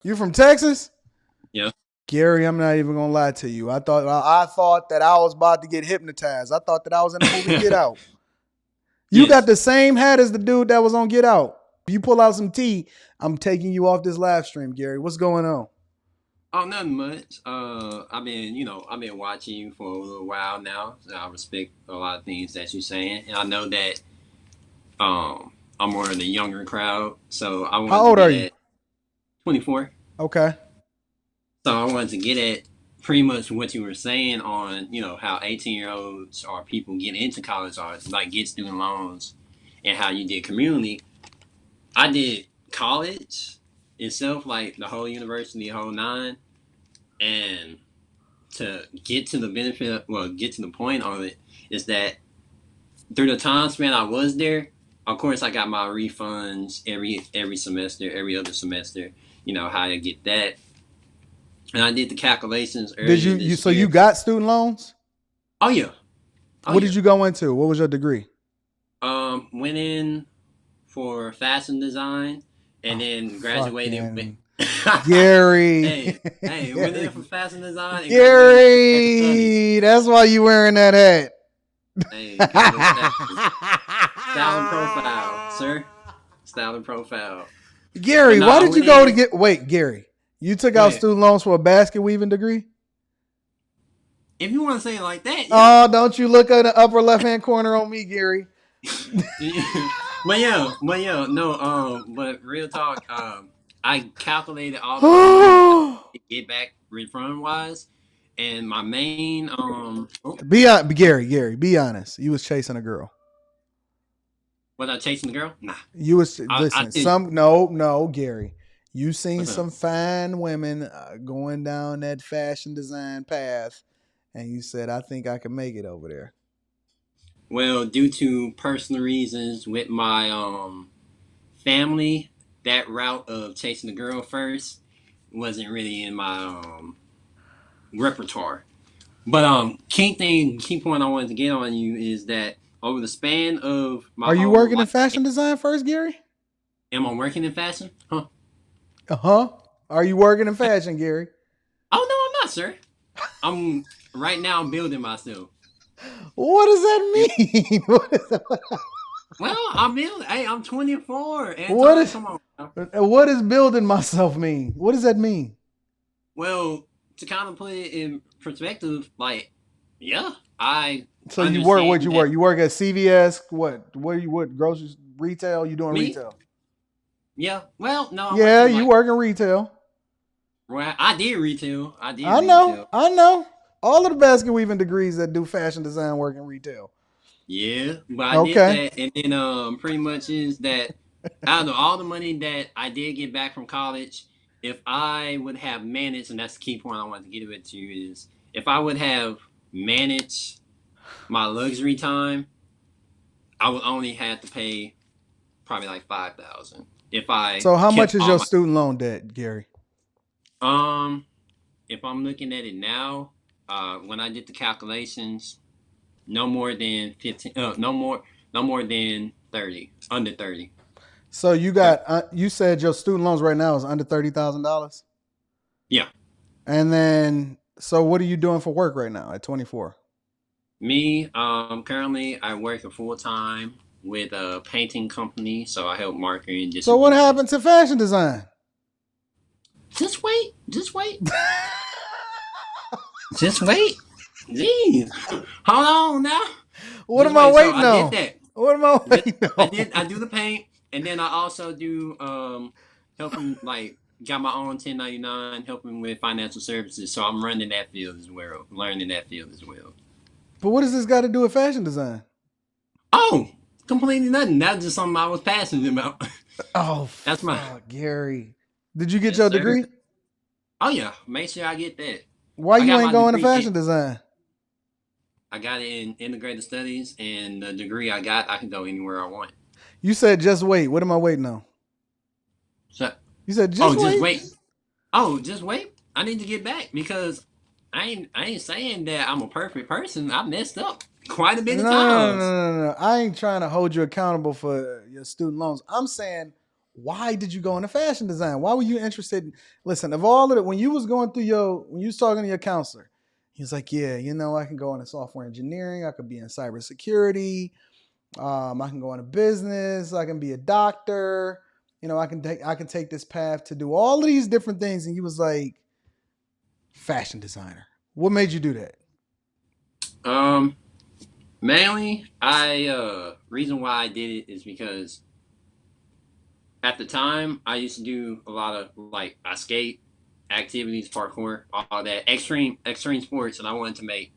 You from Texas? Yeah. Gary, I'm not even gonna lie to you. I thought that I was about to get hypnotized. I thought that I was in the movie Get Out. You got Yes. the same hat as the dude that was on Get Out. If you pull out some tea, I'm taking you off this live stream, Gary. What's going on? Oh, nothing much. I've been watching you for a little while now. So I respect a lot of things that you're saying, and I know that I'm more of the younger crowd. So I How wanted to old are get you? at 24. Okay. So I wanted to get at pretty much what you were saying on, how 18-year-olds or people get into college or like get student loans, and how you did community. I did college itself, like the whole university, the whole nine, and to get to the benefit, well, get to the point of it, is that through the time span I was there, of course I got my refunds every semester, every other semester. You know how to get that, and I did the calculations Did earlier you this so you year. got student loans? Oh yeah, oh What yeah. did you go into? What was your degree? Went in for fashion design, and Oh, then graduated. fucking Gary. Hey, hey, went in for Gary. fashion design and graduated with fashion studies. Gary. That's why you wearing that hat. Hey, got those statuses. Style and profile, sir. Style and profile. But Gary, no, why I did you went go to in. get wait, Gary? You took out Wait, student loans for a basket weaving degree? if you want to say it like that, yeah. Oh, don't you look at the upper left hand corner on me, Gary. but yeah, no. But real talk. I calculated all the money that I could get back refund wise, and my main Gary, be honest. You was chasing a girl. was I chasing the girl? Nah, You was I listen. did. No, Gary. You seen What's up? some fine women going down that fashion design path, and you said, "I think I can make it over there." Well, due to personal reasons with my family, that route of chasing the girl first wasn't really in my repertoire. But key point I wanted to get on you is that over the span of my Are you whole working in life, fashion design first, Gary? am I working in fashion? Huh? Uh huh. Are you working in fashion, Gary? Oh no, I'm not, sir. I'm right now. I'm building myself. What does that If, mean? well, I'm building. Hey, I'm 24. What Anton, is come on. Now. what does building myself mean? What does that mean? Well, to kind of put it in perspective, like, yeah, I So you work what understand you that. work? You work at CVS? What groceries retail? You doing Me, retail? yeah. Well, no, I work Yeah, in you like. working retail. Well, I did retail. I did I know. retail. I know. All of the basket weaving degrees that do fashion design work in retail. Yeah, but I did Okay. that, and then pretty much is that out of all the money that I did get back from college, if I would have managed, and that's the key point I wanted to get with you is if I would have managed my luxury time, I would only have to pay probably like 5,000 if I So how much kept is all your my student loan debt, Gary? um. If I'm looking at it now, when I did the calculations, no more than 15. No more than 30. Under 30. So you 30. got you said your student loans right now is under $30,000, Yeah. and then so what are you doing for work right now at 24? Me, currently I work a full time with a painting company, so I help marketing and So what distribution. happened to fashion design? Just wait, just wait, just wait. Jeez, hold on now. What Just am I wait. So waiting I did on? that. What am I waiting on? I do the paint, and then I also do helping like got my own 1099 helping with financial services. So I'm running that field as well, learning that field as well. But what does this got to do with fashion design? Oh, completely nothing. That's just something I was passionate about. Oh That's my fuck, Gary. Did you get yes, your sir. degree? Oh yeah, make sure I get that. Why I you got ain't my going to degree. fashion design? I got it in integrated studies, and the degree I got, I can go anywhere I want. You said just wait. What am I waiting on? So, You said oh, just just wait. wait. Oh, just wait. I need to get back because I ain't saying that I'm a perfect person. I messed up quite a No, bit of no, no, no, times. no, no. I ain't trying to hold you accountable for your student loans. I'm saying, why did you go into fashion design? Why were you interested in, listen, of all of it, when you was going through when you was talking to your counselor, he was like, yeah, I can go into software engineering. I could be in cybersecurity. I can go into business. I can be a doctor. I can take this path to do all of these different things. And he was like, fashion designer. What made you do that? Um, Mainly, I reason why I did it is because at the time I used to do a lot of like I skate activities, parkour, all that extreme sports, and I wanted to make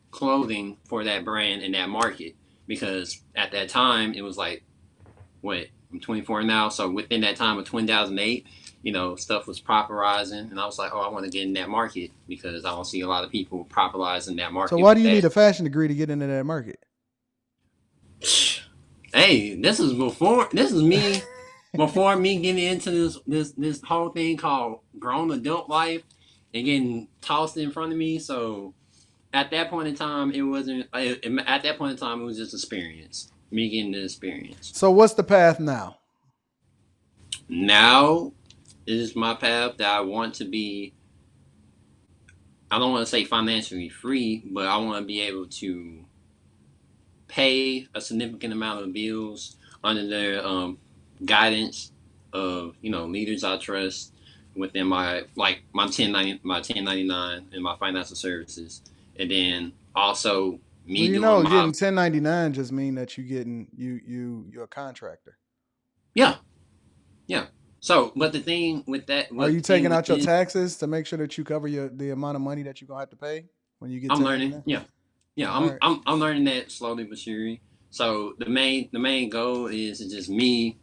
clothing for that brand and that market because at that time it was like what I'm 24 now, so within that time of 2008, stuff was popularizing, and I was like, oh, I want to get in that market because I don't see a lot of people popularizing that So market why do with you that. need a fashion degree to get into that market? Hey, this is me before me getting into this whole thing called grown adult life and getting tossed in front of me. So at that point in time, it wasn't. At that point in time, it was just experience. Me getting the experience. So what's the path now? Now is my path that I want to be. I don't want to say financially free, but I want to be able to pay a significant amount of bills under their guidance of leaders I trust within my 1099 and my financial services, and then also Well, me doing getting my 1099 just mean that you're a contractor. yeah, yeah. So, but the thing with that, Are what you the thing taking with out your this, taxes to make sure that you cover the amount of money that you're gonna have to pay when you get I'm learning. 1099? Yeah, yeah. All right. I'm learning that slowly but surely. So the main goal is just me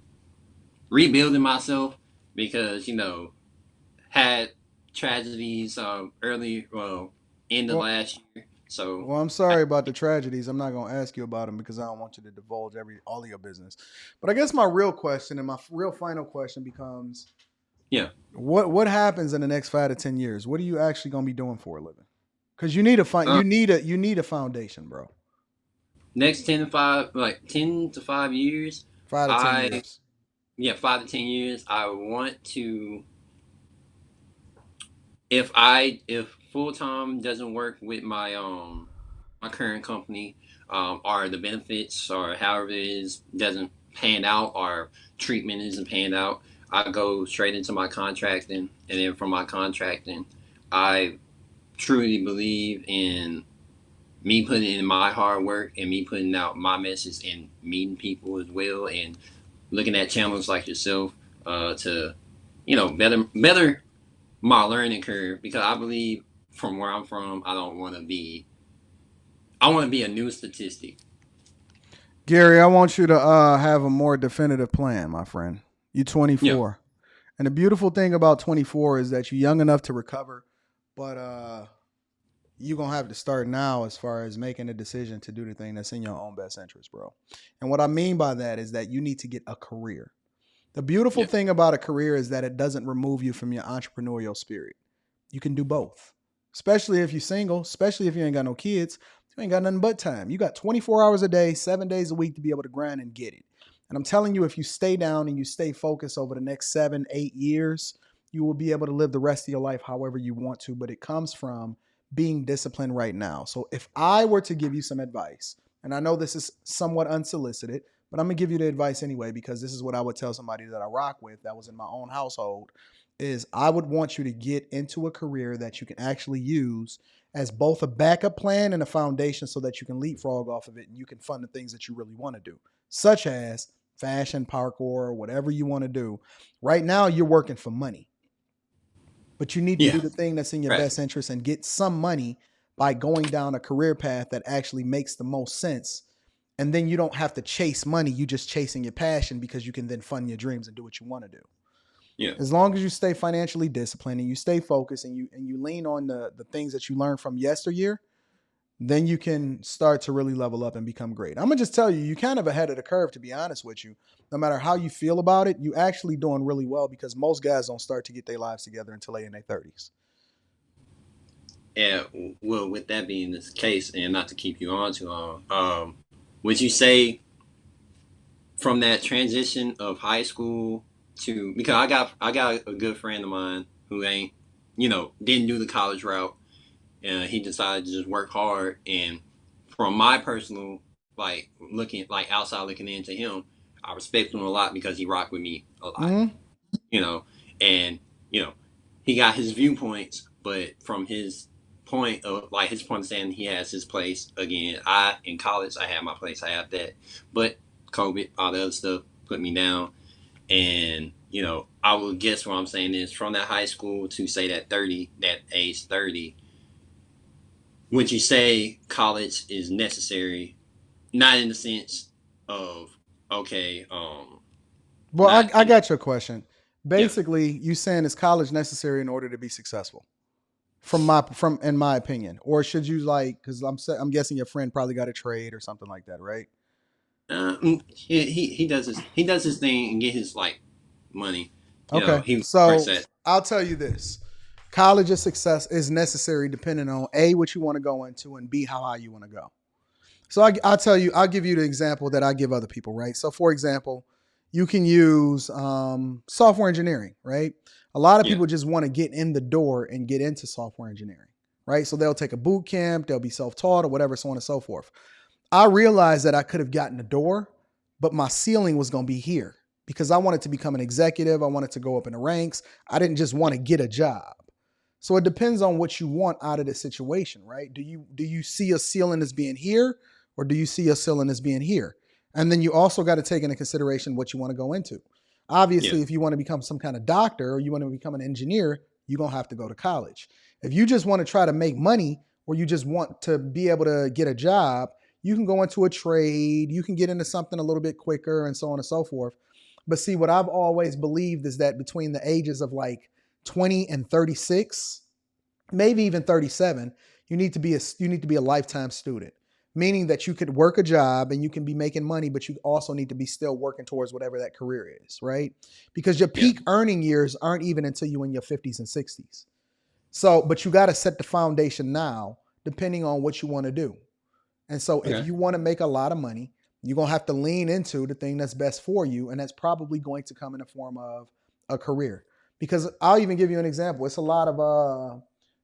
rebuilding myself because had tragedies early, well, end of Well, last year. So, I'm sorry about the tragedies. I'm not gonna ask you about them because I don't want you to divulge all of your business. But I guess my real question and my real final question becomes: yeah, what happens in the next 5 to 10 years? What are you actually gonna be doing for a living? Because you need a uh, you need a foundation, bro. next 10 to 5 years, I5 to 10 years. yeah 5 to 10 years. I want to if full time doesn't work with my current company, or the benefits or however it is doesn't pan out or treatment isn't panned out, I go straight into my contracting, and then from my contracting, I truly believe in me putting in my hard work and me putting out my message and meeting people as well, and looking at channels like yourself to better my learning curve, because I believe from where I'm from, I want to be a new statistic. Gary, I want you to have a more definitive plan, my friend. You Yeah, 24. And the beautiful thing about 24 is that you're young enough to recover, but you're going to have to start now as far as making a decision to do the thing that's in your own best interest, bro. And what I mean by that is that you need to get a career. The beautiful yeah, thing about a career is that it doesn't remove you from your entrepreneurial spirit. You can do both, especially if you're single, especially if you ain't got no kids. You ain't got nothing but time. You got 24 hours a day, 7 days a week to be able to grind and get it. And I'm telling you, if you stay down and you stay focused over the next 7, 8 years, you will be able to live the rest of your life however you want to. But it comes from being disciplined right now. So if I were to give you some advice, and I know this is somewhat unsolicited, but I'm gonna give you the advice anyway because this is what I would tell somebody that I rock with that was in my own household is I would want you to get into a career that you can actually use as both a backup plan and a foundation so that you can leapfrog off of it and you can fund the things that you really want to do, such as fashion, parkour, whatever you want to do. Right now, you're working for money, but you need to yeah. do the thing that's in your Right. best interest and get some money by going down a career path that actually makes the most sense. And then you don't have to chase money. You just chasing your passion because you can then fund your dreams and do what you want to do. Yeah, As long as you stay financially disciplined and you stay focused and you lean on the things that you learned from yesteryear, then you can start to really level up and become great. I'm gonna just tell you, you kind of ahead of the curve, to be honest with you. No matter how you feel about it, you actually doing really well because most guys don't start to get their lives together until they in their 30s. yeah. Well, with that being the case, and not to keep you on too long, would you say from that transition of high school to, because I got a good friend of mine who ain't, didn't do the college route, and he decided to just work hard. And from my personal, like, looking, like, outside looking into him, I respect him a lot because he rocked with me a lot, Mm-hmm. you know, and you know, he got his viewpoints, but from his point of, like, his point of saying he has his place again. I in college I had my place, I have that, but COVID, all the other stuff put me down. And I would guess what I'm saying is, from that high school to say that age 30, would you say college is necessary? Not in the sense of, okay, Well, not I got your question. yeah. Basically, you saying is college necessary in order to be successful? From in my opinion, or should you like? Because I'm guessing your friend probably got a trade or something like that, right? He does his thing and get his, like, money. Okay, He works so at. I'll tell you this: college is success is necessary depending on A, what you want to go into, and B, how high you want to go. So I'll tell you, I'll give you the example that I give other people, right? So for example, you can use software engineering, right? A lot of Yeah. people just want to get in the door and get into software engineering, right? So they'll take a boot camp, they'll be self-taught or whatever, so on and so forth. I realized that I could have gotten the door, but my ceiling was going to be here because I wanted to become an executive. I wanted to go up in the ranks. I didn't just want to get a job. So it depends on what you want out of the situation, right? Do you see a ceiling as being here, or do you see a ceiling as being here? And then you also got to take into consideration what you want to go into. Yeah. Obviously, if you want to become some kind of doctor or you want to become an engineer, you're gonna have to go to college. If you just want to try to make money or you just want to be able to get a job, you can go into a trade, you can get into something a little bit quicker and so on and so forth. But see, what I've always believed is that between the ages of like 20 and 36, maybe even 37, you need to be a lifetime student, meaning that you could work a job and you can be making money, but you also need to be still working towards whatever that career is, right? Because your Yeah. peak earning years aren't even until you in your 50s and 60s. So, but you got to set the foundation now, depending on what you want to do. And so if Okay. you want to make a lot of money, you're going to have to lean into the thing that's best for you. And that's probably going to come in the form of a career. Because I'll even give you an example. It's a lot of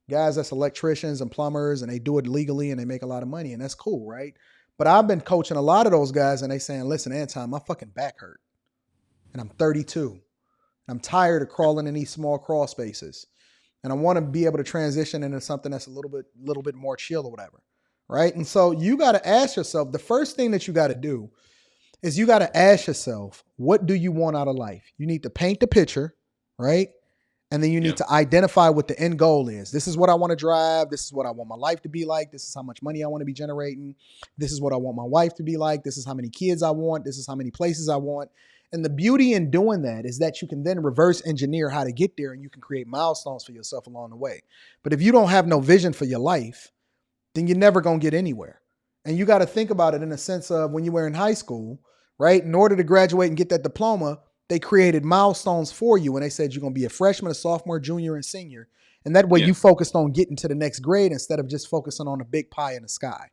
guys that's electricians and plumbers and they do it legally and they make a lot of money. And that's cool, right? But I've been coaching a lot of those guys and they saying, listen, Anton, my fucking back hurt. And I'm 32. And I'm tired of crawling in these small crawl spaces. And I want to be able to transition into something that's a little bit more chill or whatever. Right. And so you got to ask yourself, the first thing that you got to do is you got to ask yourself, what do you want out of life? You need to paint the picture, right? And then you Yeah. need to identify what the end goal is. This is what I want to drive. This is what I want my life to be like. This is how much money I want to be generating. This is what I want my wife to be like. This is how many kids I want. This is how many places I want. And the beauty in doing that is that you can then reverse engineer how to get there and you can create milestones for yourself along the way. But if you don't have no vision for your life, then you're never going to get anywhere. And you got to think about it in the sense of when you were in high school, right? In order to graduate and get that diploma, they created milestones for you. And they said you're going to be a freshman, a sophomore, junior, and senior. And that way Yeah. you focused on getting to the next grade instead of just focusing on a big pie in the sky.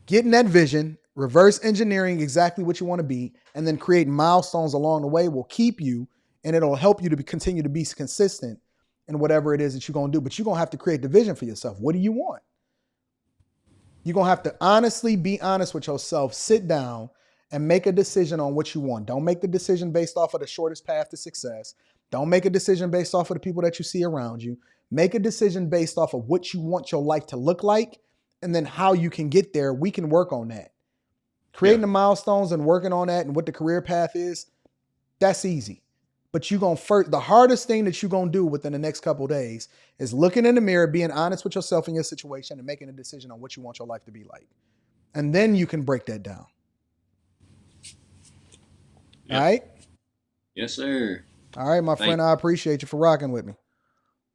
Getting that vision, reverse engineering exactly what you want to be, and then creating milestones along the way will keep you and it'll help you to continue to be consistent in whatever it is that you're going to do. But you're going to have to create the vision for yourself. What do you want? You're going to have to honestly be honest with yourself, sit down and make a decision on what you want. Don't make the decision based off of the shortest path to success. Don't make a decision based off of the people that you see around you. Make a decision based off of what you want your life to look like and then how you can get there. We can work on that. Yeah. Creating the milestones and working on that and what the career path is, that's easy. But you're going to first, the hardest thing that you're going to do within the next couple of days is looking in the mirror, being honest with yourself and your situation and making a decision on what you want your life to be like. And then you can break that down. All Yeah. right. Yes, sir. All right, my Thank friend, I appreciate you for rocking with me.